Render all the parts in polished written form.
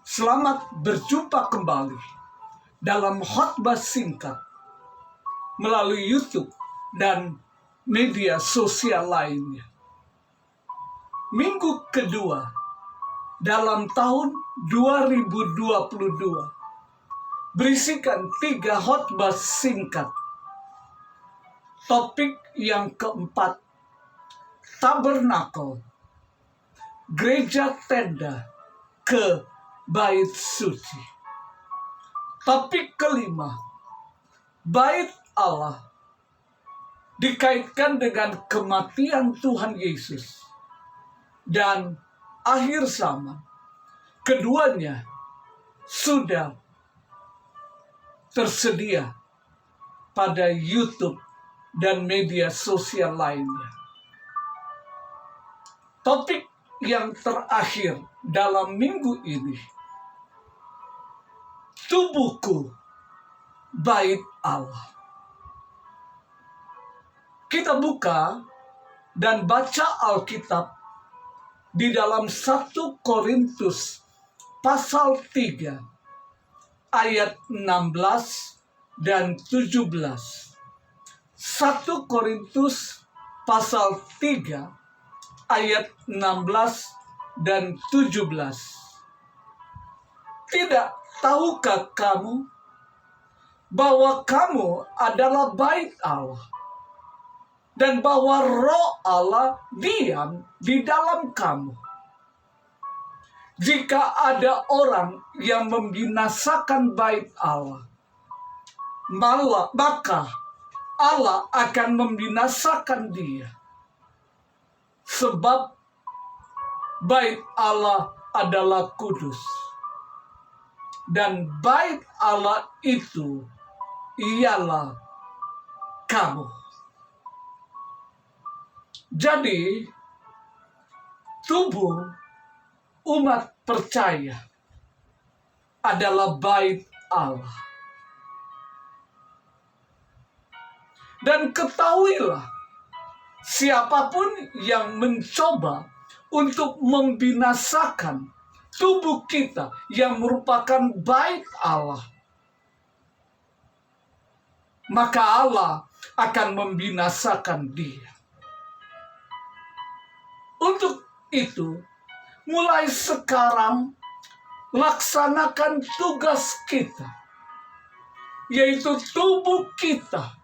Selamat berjumpa kembali dalam khotbah singkat melalui YouTube dan media sosial lainnya. Minggu kedua dalam tahun 2022 berisikan 3 khotbah singkat. Topik yang keempat, tabernakel, gereja tenda ke bait suci. Topik kelima, bait Allah, dikaitkan dengan kematian Tuhan Yesus dan akhir zaman. Keduanya sudah tersedia pada YouTube dan media sosial lainnya. Topik yang terakhir dalam minggu ini, tubuhku bait Allah. Kita buka dan baca Alkitab di dalam 1 Korintus pasal 3 ayat 16 dan 17. 1 Korintus pasal 3 ayat 16 dan 17. Tidak tahukah kamu bahwa kamu adalah bait Allah dan bahwa Roh Allah diam di dalam kamu? Jika ada orang yang membinasakan bait Allah, maka Allah akan membinasakan dia. Sebab bait Allah adalah kudus, dan bait Allah itu ialah kamu. Jadi, tubuh umat percaya adalah bait Allah. Dan ketahuilah, siapapun yang mencoba untuk membinasakan tubuh kita yang merupakan bait Allah, maka Allah akan membinasakan dia. Untuk itu, mulai sekarang laksanakan tugas kita, yaitu tubuh kita.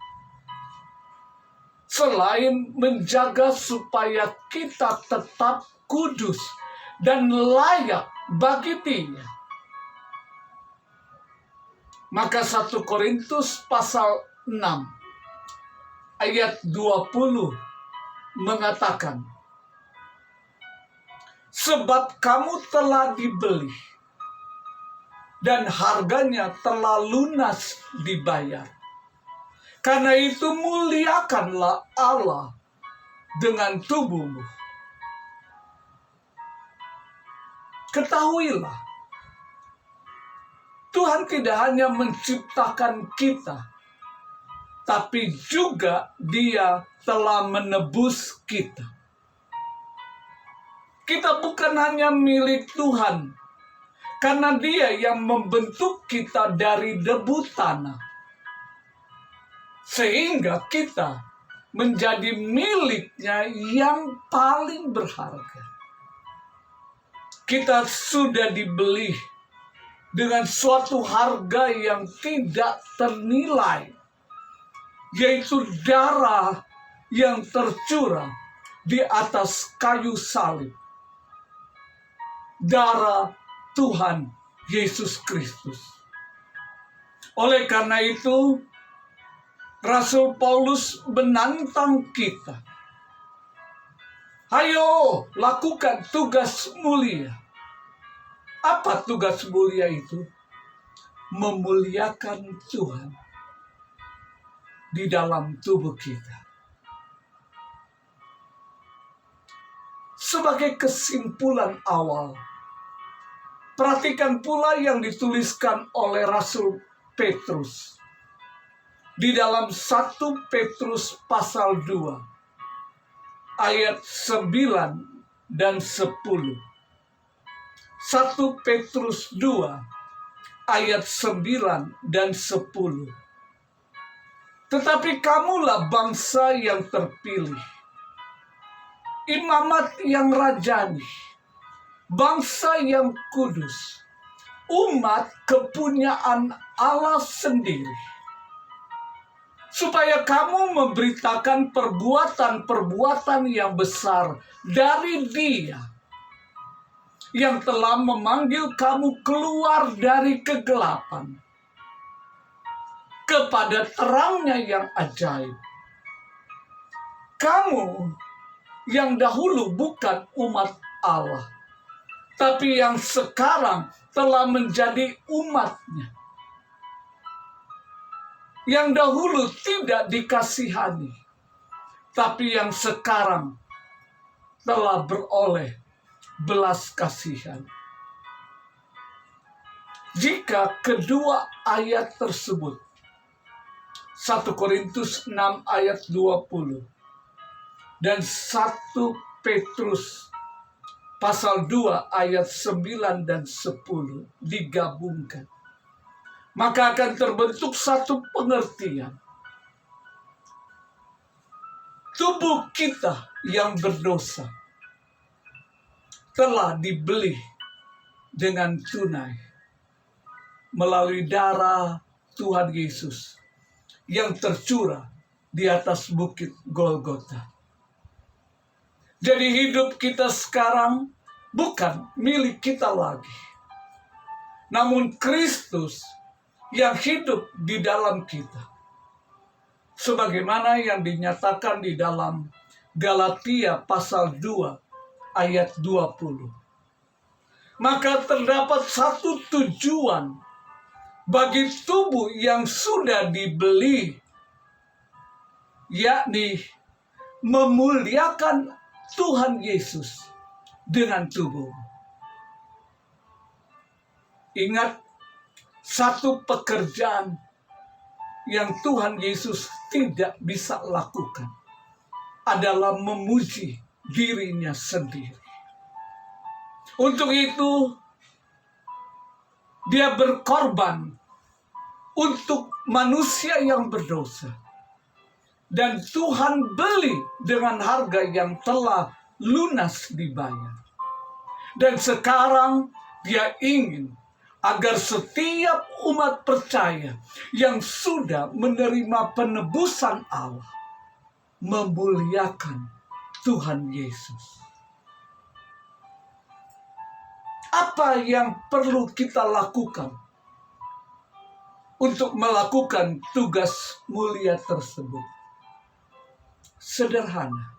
Selain menjaga supaya kita tetap kudus dan layak bagi Dia, maka 1 Korintus pasal 6 ayat 20 mengatakan, sebab kamu telah dibeli dan harganya telah lunas dibayar. Karena itu muliakanlah Allah dengan tubuhmu. Ketahuilah, Tuhan tidak hanya menciptakan kita, tapi juga Dia telah menebus kita. Kita bukan hanya milik Tuhan, karena Dia yang membentuk kita dari debu tanah, sehingga kita menjadi miliknya yang paling berharga. Kita sudah dibeli dengan suatu harga yang tidak ternilai, yaitu darah yang tercurah di atas kayu salib. Darah Tuhan Yesus Kristus. Oleh karena itu, Rasul Paulus menantang kita. Ayo, lakukan tugas mulia. Apa tugas mulia itu? Memuliakan Tuhan di dalam tubuh kita. Sebagai kesimpulan awal, perhatikan pula yang dituliskan oleh Rasul Petrus di dalam 1 Petrus pasal 2 ayat 9 dan 10. 1 Petrus 2 ayat 9 dan 10. Tetapi kamulah bangsa yang terpilih, imamat yang rajani, bangsa yang kudus, umat kepunyaan Allah sendiri, supaya kamu memberitakan perbuatan-perbuatan yang besar dari Dia yang telah memanggil kamu keluar dari kegelapan kepada terangnya yang ajaib. Kamu yang dahulu bukan umat Allah, tapi yang sekarang telah menjadi umat-Nya. Yang dahulu tidak dikasihani, tapi yang sekarang telah beroleh belas kasihan. Jika kedua ayat tersebut, 1 Korintus 6 ayat 20 dan 1 Petrus pasal 2 ayat 9 dan 10 digabungkan, maka akan terbentuk satu pengertian. Tubuh kita yang berdosa telah dibeli dengan tunai melalui darah Tuhan Yesus yang tercurah di atas bukit Golgota. Jadi hidup kita sekarang bukan milik kita lagi, namun Kristus yang hidup di dalam kita. Sebagaimana yang dinyatakan di dalam Galatia pasal 2 ayat 20. Maka terdapat satu tujuan bagi tubuh yang sudah dibeli, yakni memuliakan Tuhan Yesus dengan tubuh. Ingat, satu pekerjaan yang Tuhan Yesus tidak bisa lakukan adalah memuji dirinya sendiri. Untuk itu, Dia berkorban untuk manusia yang berdosa. Dan Tuhan beli dengan harga yang telah lunas dibayar. Dan sekarang Dia ingin agar setiap umat percaya yang sudah menerima penebusan Allah memuliakan Tuhan Yesus. Apa yang perlu kita lakukan untuk melakukan tugas mulia tersebut? Sederhana.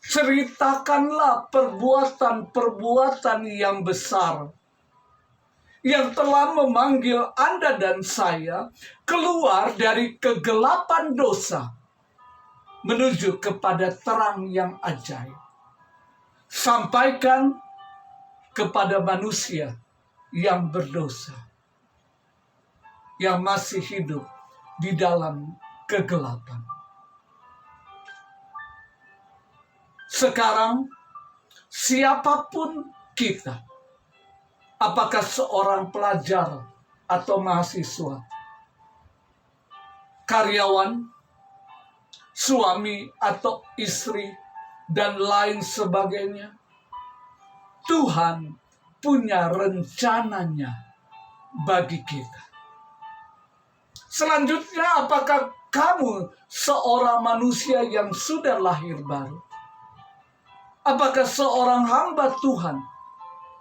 Ceritakanlah perbuatan-perbuatan yang besar yang telah memanggil Anda dan saya keluar dari kegelapan dosa menuju kepada terang yang ajaib. Sampaikan kepada manusia yang berdosa, yang masih hidup di dalam kegelapan. Sekarang, siapapun kita, apakah seorang pelajar atau mahasiswa, karyawan, suami atau istri, dan lain sebagainya, Tuhan punya rencananya bagi kita. Selanjutnya, apakah kamu seorang manusia yang sudah lahir baru? Apakah seorang hamba Tuhan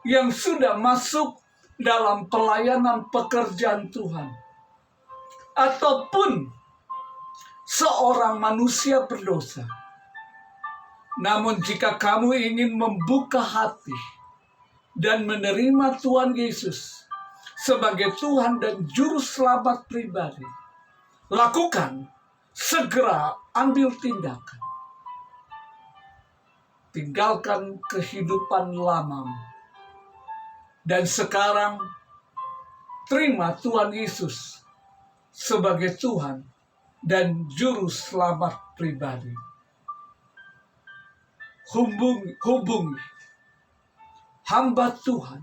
yang sudah masuk dalam pelayanan pekerjaan Tuhan? Ataupun seorang manusia berdosa? Namun jika kamu ingin membuka hati dan menerima Tuhan Yesus sebagai Tuhan dan Juru Selamat pribadi, lakukan, segera ambil tindakan. Tinggalkan kehidupan lamamu. Dan sekarang, terima Tuhan Yesus sebagai Tuhan dan Juru Selamat pribadi. hubungi hamba Tuhan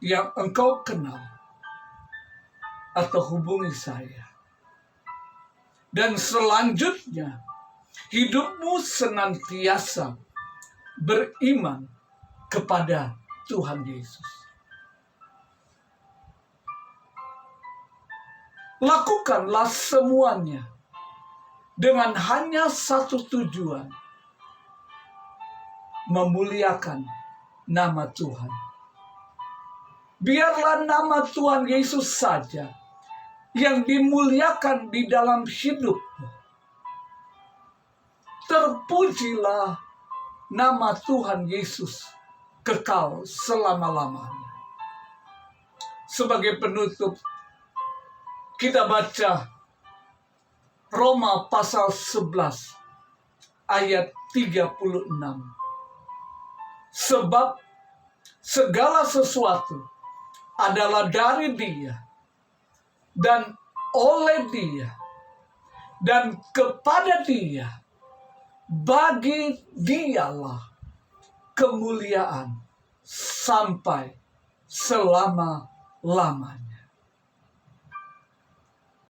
yang engkau kenal, atau hubungi saya. Dan selanjutnya, hidupmu senantiasa beriman kepada Tuhan Yesus. Lakukanlah semuanya dengan hanya satu tujuan: memuliakan nama Tuhan. Biarlah nama Tuhan Yesus saja yang dimuliakan di dalam hidupmu. Terpujilah nama Tuhan Yesus kekal selama-lamanya. Sebagai penutup, kita baca Roma pasal 11 ayat 36. Sebab segala sesuatu adalah dari Dia, dan oleh Dia, dan kepada Dia. Bagi Dialah kemuliaan sampai selama-lamanya.